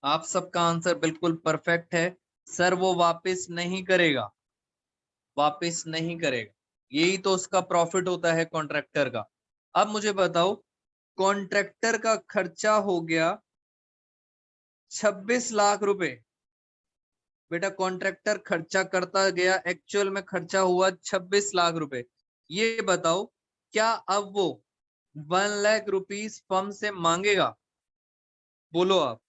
आप सबका आंसर बिल्कुल परफेक्ट है। सर वो वापस नहीं करेगा, वापस नहीं करेगा। यही तो उसका प्रॉफिट होता है कॉन्ट्रैक्टर का। अब मुझे बताओ, कॉन्ट्रैक्टर का खर्चा हो गया 26 लाख रुपए। बेटा कॉन्ट्रैक्टर खर्चा करता गया, एक्चुअल में खर्चा हुआ 26 लाख रुपए। ये बताओ, क्या अब वो 1 लाख रुपीस फर्म से मांगेगा? बोलो आप,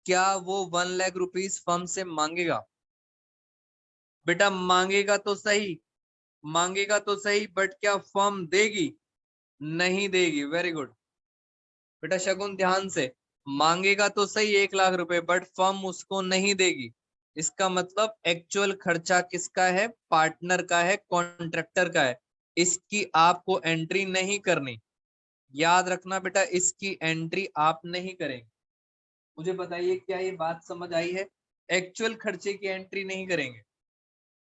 क्या वो 1 लाख रुपीस फर्म से मांगेगा? बेटा मांगेगा तो सही, मांगेगा तो सही, बट क्या फर्म देगी? नहीं देगी। वेरी गुड बेटा शगुन, ध्यान से। मांगेगा तो सही 1 लाख रुपए, बट फर्म उसको नहीं देगी। इसका मतलब एक्चुअल खर्चा किसका है? पार्टनर का है, कॉन्ट्रैक्टर का है। इसकी आपको एंट्री नहीं करनी। याद रखना बेटा, इसकी एंट्री आप नहीं करेंगे। मुझे बताइए, क्या ये बात समझ आई है? एक्चुअल खर्चे की एंट्री नहीं करेंगे,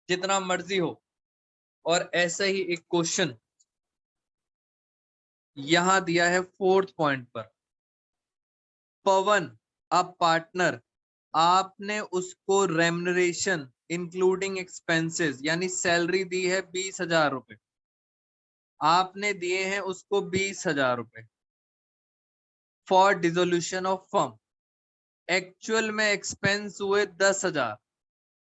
जितना मर्जी हो। और ऐसा ही एक क्वेश्चन यहां दिया है 4th पॉइंट पर। पवन अब पार्टनर, आपने उसको रेम्युनरेशन इंक्लूडिंग एक्सपेंसेस यानी सैलरी दी है 20,000 रुपए। आपने दिए हैं उसको 20,000 रुपए for dissolution of firm. Actual में एक्सपेंस हुए 10,000,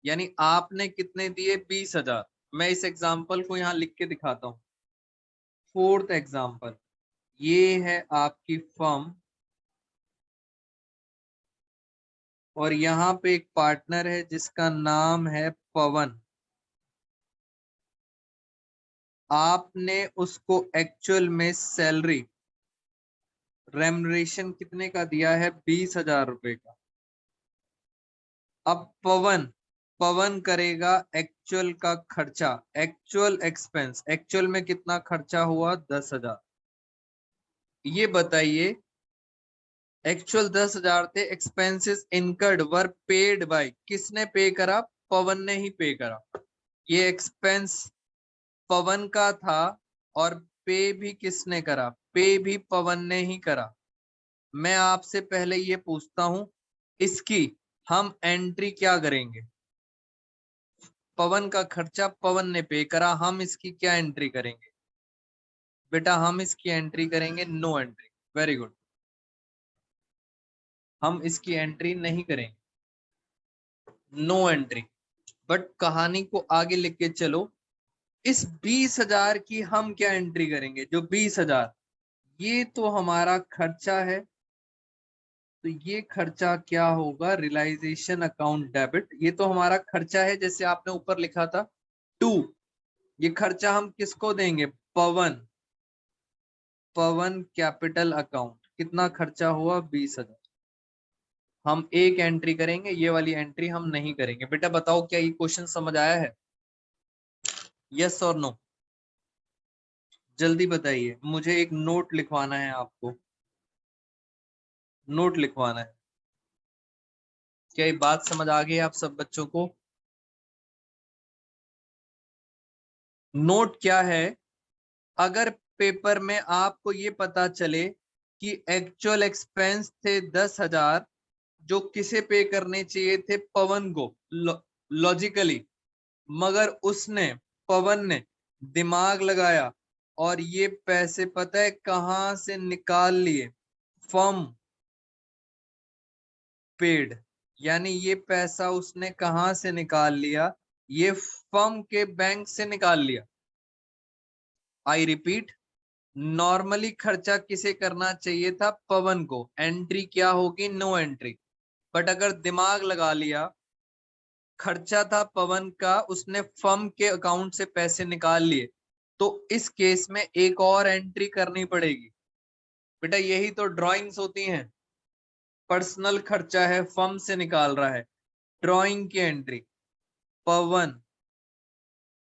यानी आपने कितने दिए? 20,000। मैं इस एग्जाम्पल को यहाँ लिख के दिखाता हूँ। 4th एग्जाम्पल, ये है आपकी फर्म, और यहाँ पे एक पार्टनर है जिसका नाम है पवन। आपने उसको एक्चुअल में सैलरी रेम्युनरेशन कितने का दिया है? 20,000 रुपए का। अब पवन करेगा एक्चुअल का खर्चा, एक्चुअल एक्सपेंस। एक्चुअल में कितना खर्चा हुआ? 10,000। ये बताइए, एक्चुअल 10,000 थे, expenses incurred were paid by, किसने पे करा? पवन ने ही पे करा। ये एक्सपेंस पवन का था, और पे भी किसने करा? पे भी पवन ने ही करा। मैं आपसे पहले ये पूछता हूं, इसकी हम एंट्री क्या करेंगे? पवन का खर्चा पवन ने पे करा, हम इसकी क्या एंट्री करेंगे? बेटा हम इसकी एंट्री करेंगे नो एंट्री। वेरी गुड, हम इसकी एंट्री नहीं करेंगे, नो एंट्री। बट कहानी को आगे लेके चलो, इस 20,000 की हम क्या एंट्री करेंगे? जो 20,000, ये तो हमारा खर्चा है, तो ये खर्चा क्या होगा? Realization account debit. ये तो हमारा खर्चा है, जैसे आपने ऊपर लिखा था 2। ये खर्चा हम किसको देंगे? पवन कैपिटल अकाउंट। कितना खर्चा हुआ? 20,000। हम एक एंट्री करेंगे, ये वाली एंट्री हम नहीं करेंगे। बेटा बताओ, क्या ये क्वेश्चन समझ आया है? यस और नो? जल्दी बताइए, मुझे एक नोट लिखवाना है आपको। नोट लिखवाना है। क्या ये बात समझ आ गई आप सब बच्चों को? नोट क्या है? अगर पेपर में आपको ये पता चले कि एक्चुअल एक्सपेंस थे 10,000 जो किसे पे करने चाहिए थे, पवन को, लॉजिकली, मगर पवन ने दिमाग लगाया और ये पैसे पता है कहां से निकाल लिए, फर्म पेड, यानी ये पैसा उसने कहां से निकाल लिया, ये फर्म के बैंक से निकाल लिया। आई रिपीट, नॉर्मली खर्चा किसे करना चाहिए था, पवन को, एंट्री क्या होगी, नो एंट्री। बट अगर दिमाग लगा लिया, खर्चा था पवन का, उसने फर्म के अकाउंट से पैसे निकाल लिए, तो इस केस में एक और एंट्री करनी पड़ेगी। बेटा यही तो ड्राइंग्स होती हैं, पर्सनल खर्चा है, फर्म से निकाल रहा है, ड्राइंग की entry, Pawan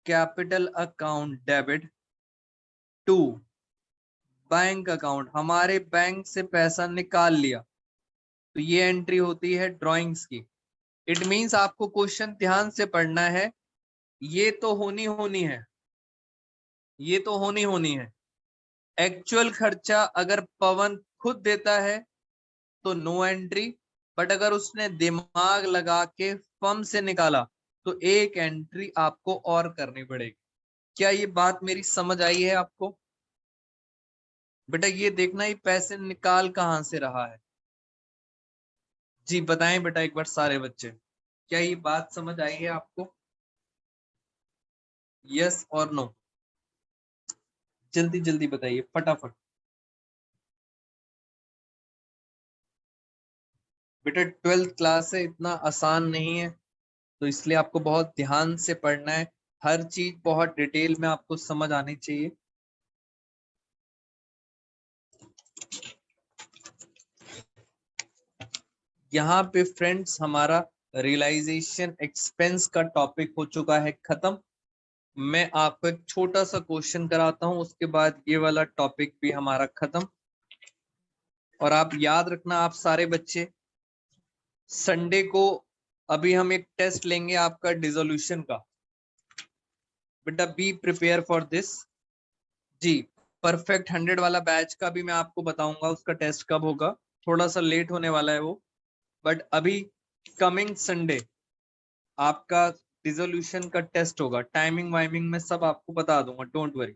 capital account debit to bank account, हमारे बैंक से पैसा निकाल लिया, तो ये एंट्री होती है ड्राइंग्स की। इट मींस आपको क्वेश्चन ध्यान से पढ़ना है, ये तो होनी है, ये तो होनी है। एक्चुअल खर्चा अगर पवन खुद देता है तो नो एंट्री, बट अगर उसने दिमाग लगा के फर्म से निकाला तो एक एंट्री आपको और करनी पड़ेगी। क्या ये बात मेरी समझ आई है आपको? बेटा ये देखना ही पैसे निकाल कहां से रहा है। जी बताएं बेटा एक बार सारे बच्चे, क्या ये बात समझ आई है आपको? यस और नो, जल्दी जल्दी बताइए फटाफट। बेटा 12th क्लास है, इतना आसान नहीं है, तो इसलिए आपको बहुत ध्यान से पढ़ना है, हर चीज बहुत डिटेल में आपको समझ आनी चाहिए। यहाँ पे फ्रेंड्स हमारा रियलाइजेशन एक्सपेंस का टॉपिक हो चुका है खत्म। मैं आपको एक छोटा सा क्वेश्चन कराता हूं, उसके बाद ये वाला टॉपिक भी हमारा खत्म। और आप याद रखना आप सारे बच्चे, संडे को अभी हम एक टेस्ट लेंगे आपका डिसोल्यूशन का, बेटा बी प्रिपेयर फॉर दिस। जी परफेक्ट 100 वाला बैच का भी मैं आपको बताऊंगा उसका टेस्ट कब होगा, थोड़ा सा लेट होने वाला है वो, बट अभी कमिंग संडे आपका डिसोल्यूशन का टेस्ट होगा, टाइमिंग वाइमिंग में सब आपको बता दूंगा, डोंट वरी।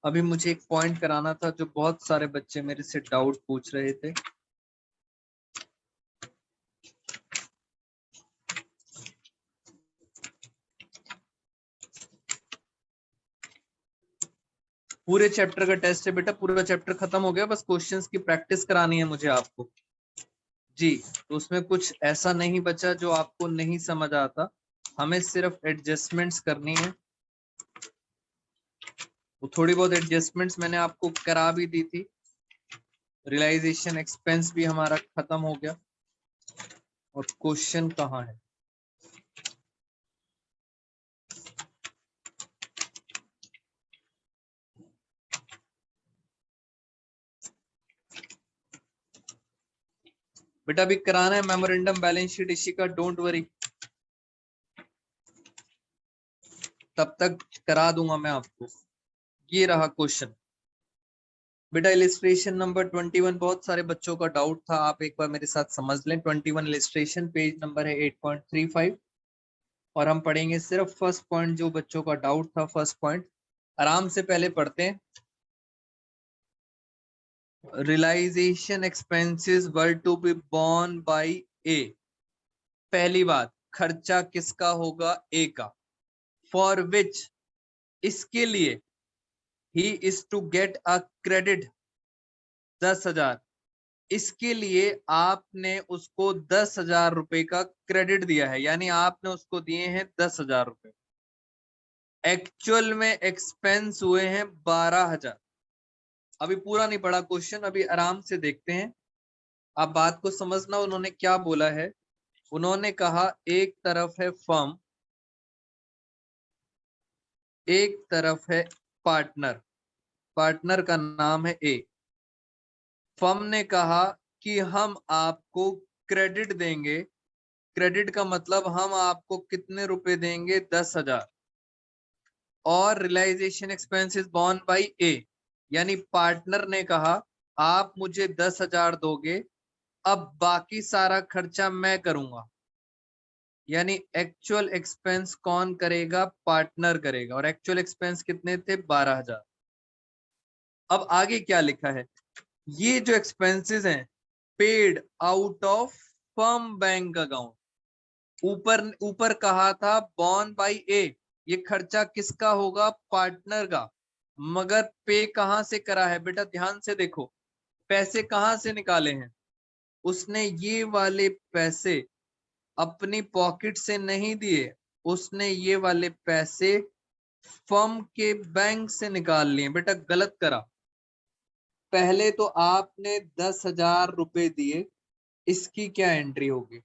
अभी मुझे एक पॉइंट कराना था जो बहुत सारे बच्चे मेरे से डाउट पूछ रहे थे। पूरे चैप्टर का टेस्ट है बेटा, पूरा चैप्टर खत्म हो गया, बस क्वेश्चंस की प्रैक्टिस करानी है मुझे आपको। जी तो उसमें कुछ ऐसा नहीं बचा जो आपको नहीं समझ आता, हमें सिर्फ एडजस्टमेंट्स करनी है। वो थोड़ी बहुत एडजस्टमेंट्स मैंने आपको करा भी दी थी। रियलाइजेशन एक्सपेंस भी हमारा खत्म हो गया। और क्वेश्चन कहाँ है? बेटा अभी कराना है मेमोरेंडम बैलेंस शीट इसी का, डोंट वरी, तब तक करा दूंगा मैं आपको। ये रहा क्वेश्चन बेटा, इलिस्ट्रेशन नंबर 21, बहुत सारे बच्चों का डाउट था, आप एक बार मेरे साथ समझ लें। 21 इलिस्ट्रेशन, पेज नंबर है 8.35, और हम पढ़ेंगे सिर्फ फर्स्ट पॉइंट, जो बच्चों का डाउट था फर्स्ट पॉइंट। आराम से पहले पढ़ते हैं। Realisation expenses were to be borne by a, पहली बात खर्चा किसका होगा, ए का। फॉर विच, इसके लिए, he is to get a credit 10,000, इसके लिए आपने उसको 10,000 रुपए का क्रेडिट दिया है, यानी आपने उसको दिए हैं 10,000 रुपए। एक्चुअल में एक्सपेंस हुए हैं 12,000। अभी पूरा नहीं पढ़ा क्वेश्चन, अभी आराम से देखते हैं, आप बात को समझना। उन्होंने क्या बोला है, उन्होंने कहा एक तरफ है फर्म, एक तरफ है पार्टनर, पार्टनर का नाम है ए। फर्म ने कहा कि हम आपको क्रेडिट देंगे, क्रेडिट का मतलब हम आपको कितने रुपए देंगे, 10,000, और रियलाइजेशन एक्सपेंसेस बॉर्न बाय ए, यानी पार्टनर ने कहा आप मुझे 10,000 दोगे, अब बाकी सारा खर्चा मैं करूंगा, यानी एक्चुअल एक्सपेंस कौन करेगा, पार्टनर करेगा, और एक्चुअल एक्सपेंस कितने थे, 12,000। अब आगे क्या लिखा है, ये जो एक्सपेंसेस हैं paid out of firm bank account, ऊपर ऊपर कहा था बॉर्न बाय ए, ये खर्चा किसका होगा, पार्टनर का, मगर पे कहां से करा है बेटा, ध्यान से देखो, पैसे कहां से निकाले हैं, उसने ये वाले पैसे अपनी पॉकेट से नहीं दिए, उसने ये वाले पैसे फर्म के बैंक से निकाल लिए। बेटा गलत करा, पहले तो आपने 10,000 रुपए दिए, इसकी क्या एंट्री होगी,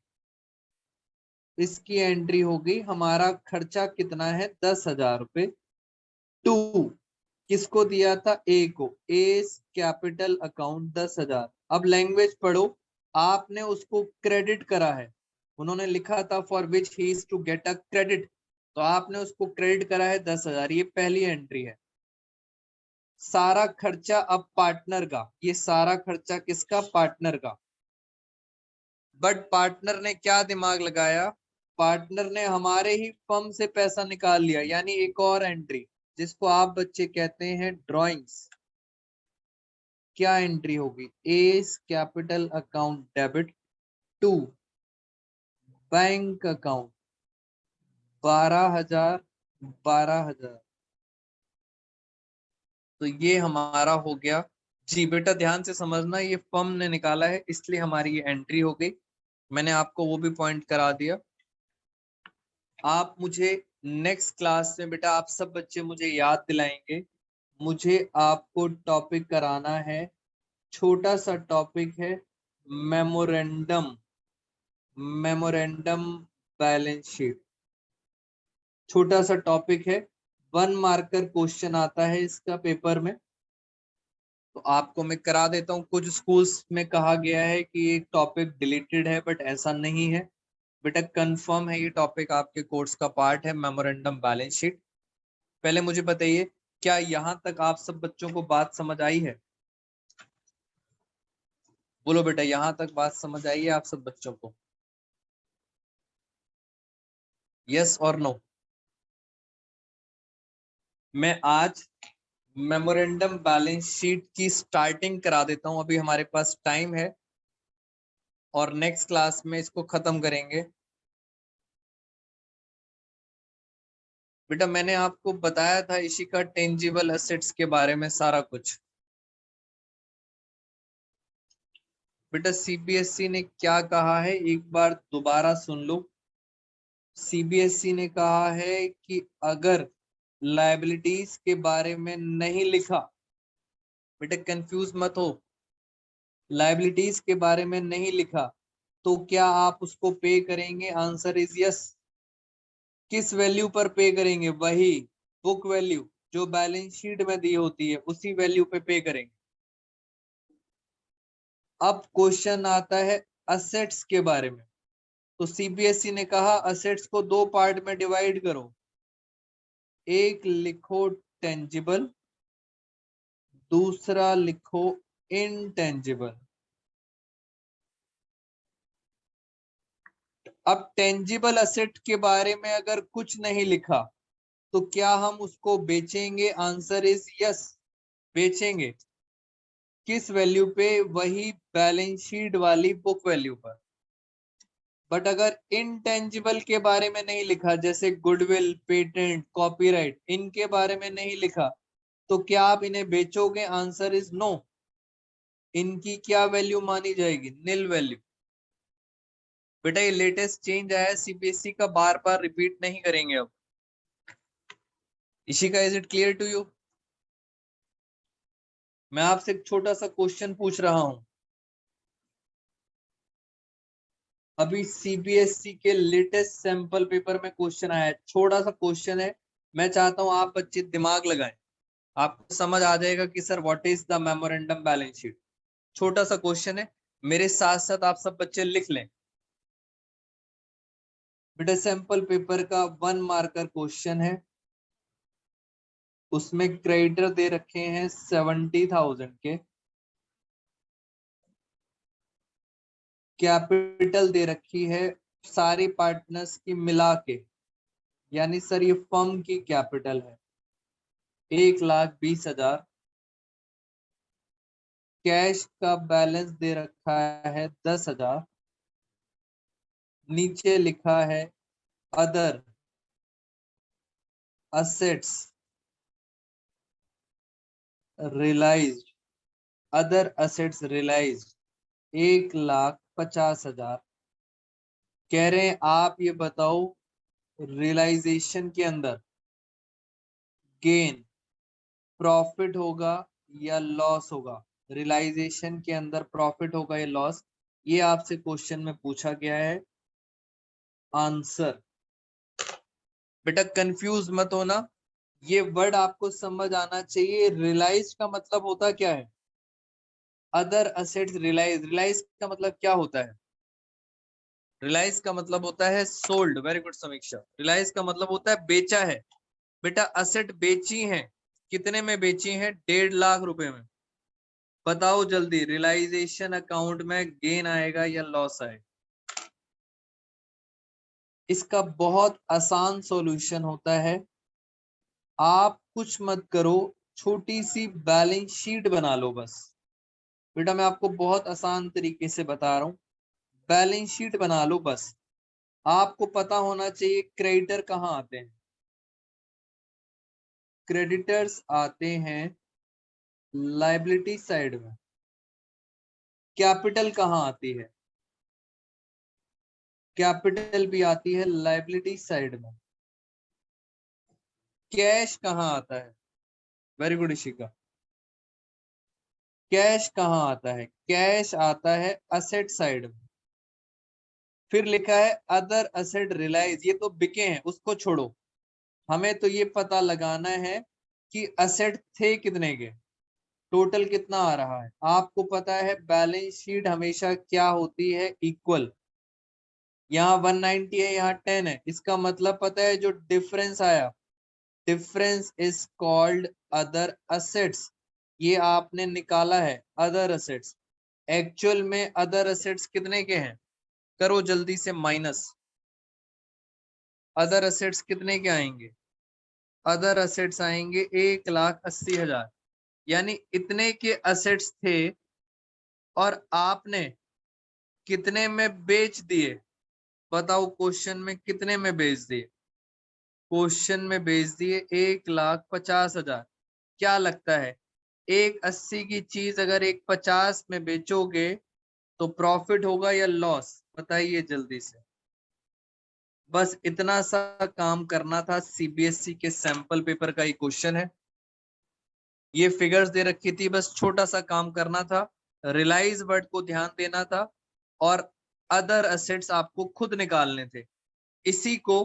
इसकी एंट्री होगी हमारा खर्चा कितना है, 10,000 रुपए, टू किसको दिया था, ए को, ए कैपिटल अकाउंट 10,000। अब लैंग्वेज पढ़ो, आपने उसको क्रेडिट करा है, उन्होंने लिखा था for which he is to get a credit, तो आपने उसको क्रेडिट करा है 10,000, ये पहली एंट्री है। सारा खर्चा अब पार्टनर का, ये सारा खर्चा किसका, पार्टनर का। बट पार्टनर ने क्या दिमाग लगाया, पार्टनर ने हमारे ही फर्म से पैसा निकाल लिया, यानी एक और एंट्री जिसको आप बच्चे कहते हैं ड्राइंग्स। क्या एंट्री होगी, S capital account debit to bank account 12,000, 12,000, तो ये हमारा हो गया जी। बेटा ध्यान से समझना, ये फर्म ने निकाला है इसलिए हमारी ये एंट्री हो गई, मैंने आपको वो भी पॉइंट करा दिया। आप मुझे नेक्स्ट क्लास में बेटा, आप सब बच्चे मुझे याद दिलाएंगे, मुझे आपको टॉपिक कराना है, छोटा सा टॉपिक है मेमोरेंडम, मेमोरेंडम बैलेंस शीट, छोटा सा टॉपिक है, 1 मार्कर क्वेश्चन आता है इसका पेपर में, तो आपको मैं करा देता हूँ। कुछ स्कूल्स में कहा गया है कि ये टॉपिक डिलीटेड है, बट ऐसा नहीं है बेटा, कंफर्म है ये टॉपिक आपके कोर्स का पार्ट है, मेमोरेंडम बैलेंस शीट। पहले मुझे बताइए, क्या यहाँ तक आप सब बच्चों को बात समझ आई है, बोलो बेटा, यहाँ तक बात समझ आई है आप सब बच्चों को, यस और नो। मैं आज मेमोरेंडम बैलेंस शीट की स्टार्टिंग करा देता हूं, अभी हमारे पास टाइम है और नेक्स्ट क्लास में इसको खत्म करेंगे। बेटा मैंने आपको बताया था इसी का टेंजिबल एसेट्स के बारे में सारा कुछ। बेटा सीबीएसई ने क्या कहा है, एक बार दोबारा सुन लो। सीबीएसई ने कहा है कि अगर लायबिलिटीज के बारे में नहीं लिखा, बेटा कंफ्यूज मत हो, लायबिलिटीज के बारे में नहीं लिखा तो क्या आप उसको पे करेंगे, आंसर इज यस। किस वैल्यू पर पे करेंगे, वही बुक वैल्यू जो बैलेंस शीट में दी होती है उसी वैल्यू पे करेंगे। अब क्वेश्चन आता है असेट्स के बारे में, तो सीबीएसई ने कहा असेट्स को 2 पार्ट में डिवाइड करो, एक लिखो टेंजिबल, दूसरा लिखो इनटेंजिबल। अब टेंजिबल असेट के बारे में अगर कुछ नहीं लिखा तो क्या हम उसको बेचेंगे, आंसर इज यस, बेचेंगे। किस वैल्यू पे, वही बैलेंस शीट वाली बुक वैल्यू पर। बट अगर इनटेंजिबल के बारे में नहीं लिखा, जैसे गुडविल, पेटेंट, कॉपीराइट, इनके बारे में नहीं लिखा तो क्या आप इन्हें बेचोगे, आंसर इज नो। इनकी क्या वैल्यू मानी जाएगी, नील वैल्यू। बेटा ये लेटेस्ट चेंज आया है सीबीएसई का, बार बार रिपीट नहीं करेंगे अब। इसी का is it clear to you. मैं आपसे एक छोटा सा क्वेश्चन पूछ रहा हूं, अभी सीबीएसई के लेटेस्ट सैंपल पेपर में क्वेश्चन आया है, छोटा सा क्वेश्चन है, मैं चाहता हूं आप बच्चे दिमाग लगाएं। आपको समझ आ जाएगा कि sir what is the memorandum balance sheet. छोटा सा क्वेश्चन है, मेरे साथ साथ आप सब बच्चे लिख लें। बेटा सैंपल पेपर का 1 मार्कर क्वेश्चन है, उसमें क्रेडिटर दे रखे हैं 70,000 के, कैपिटल दे रखी है सारी पार्टनर्स की मिला के, यानी सर ये फर्म की कैपिटल है 1,20,000। कैश का बैलेंस दे रखा है 10,000। नीचे लिखा है other assets realized, other assets realized 1,50,000। कह रहे हैं आप ये बताओ रियलाइजेशन के अंदर गेन प्रॉफिट होगा या लॉस होगा, रियलाइजेशन के अंदर प्रॉफिट होगा या लॉस, ये आपसे क्वेश्चन में पूछा गया है। आंसर बेटा कंफ्यूज मत होना, ये वर्ड आपको समझ आना चाहिए। रियलाइज का मतलब होता क्या है, अदर असेट्स रियलाइज, रियलाइज का मतलब क्या होता है, रियलाइज का मतलब होता है सोल्ड। वेरी गुड समीक्षा, रियलाइज का मतलब होता है बेचा है। बेटा असेट बेची है, कितने में बेची है, 1.5 लाख रुपए में। बताओ जल्दी रियलाइजेशन अकाउंट में गेन आएगा या लॉस आएगा। इसका बहुत आसान सॉल्यूशन होता है, आप कुछ मत करो, छोटी सी बैलेंस शीट बना लो बस। बेटा मैं आपको बहुत आसान तरीके से बता रहा हूं, बैलेंस शीट बना लो बस। आपको पता होना चाहिए क्रेडिटर कहाँ आते हैं, क्रेडिटर्स आते हैं लायबिलिटी साइड में। कैपिटल कहाँ आती है, कैपिटल भी आती है लायबिलिटी साइड में। कैश कहाँ आता है, वेरी गुड इशिका, कैश कहाँ आता है, कैश आता है असेट साइड में। फिर लिखा है अदर असेट रियलाइज, ये तो बिके हैं उसको छोड़ो, हमें तो ये पता लगाना है कि असेट थे कितने के, टोटल कितना आ रहा है। आपको पता है बैलेंस शीट हमेशा क्या होती है, इक्वल। यहाँ 190 है, यहाँ 10 है, इसका मतलब पता है जो डिफरेंस आया, difference is called other assets. ये आपने निकाला है अदर असेट्स, एक्चुअल में अदर असेट्स कितने के हैं, करो जल्दी से माइनस। अदर असेट्स कितने के आएंगे, अदर असेट्स आएंगे 1,80,000, यानी इतने के असेट्स थे और आपने कितने में बेच दिए। बताओ क्वेश्चन में कितने में बेच दिए, क्वेश्चन में बेच दिए 1,50,000। क्या लगता है 1,80 की चीज अगर 1,50 में बेचोगे तो प्रॉफिट होगा या लॉस, बताइए जल्दी से। बस इतना सा काम करना था, सीबीएसई के सैंपल पेपर का ही क्वेश्चन है। ये फिगर्स दे रखी थी, बस छोटा सा काम करना था, रियलाइज वर्ड को ध्यान देना था और अदर असेट्स आपको खुद निकालने थे। इसी को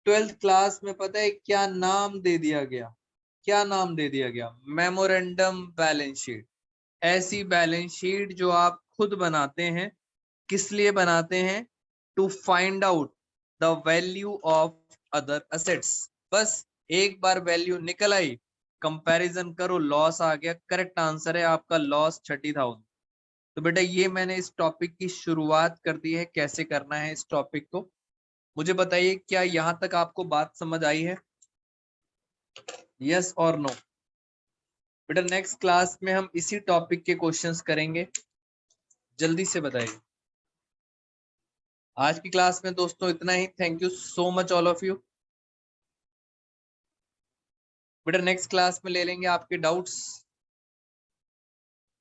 12th क्लास में पता है क्या नाम दे दिया गया, क्या नाम दे दिया गया, मेमोरेंडम बैलेंस शीट। ऐसी बैलेंस शीट जो आप खुद बनाते हैं, किस लिए बनाते हैं, to find out the value of other assets. बस एक बार वैल्यू निकल आई, कंपैरिजन करो, लॉस आ गया, करेक्ट आंसर है आपका लॉस 30,000। तो बेटा ये मैंने इस टॉपिक की शुरुआत कर दी है, कैसे करना है इस टॉपिक को। मुझे बताइए क्या यहां तक आपको बात समझ आई है, यस और नो। बेटा नेक्स्ट क्लास में हम इसी टॉपिक के क्वेश्चंस करेंगे, जल्दी से बताइए। आज की क्लास में दोस्तों इतना ही, thank you so much all of you. बेटा नेक्स्ट क्लास में ले लेंगे आपके डाउट्स।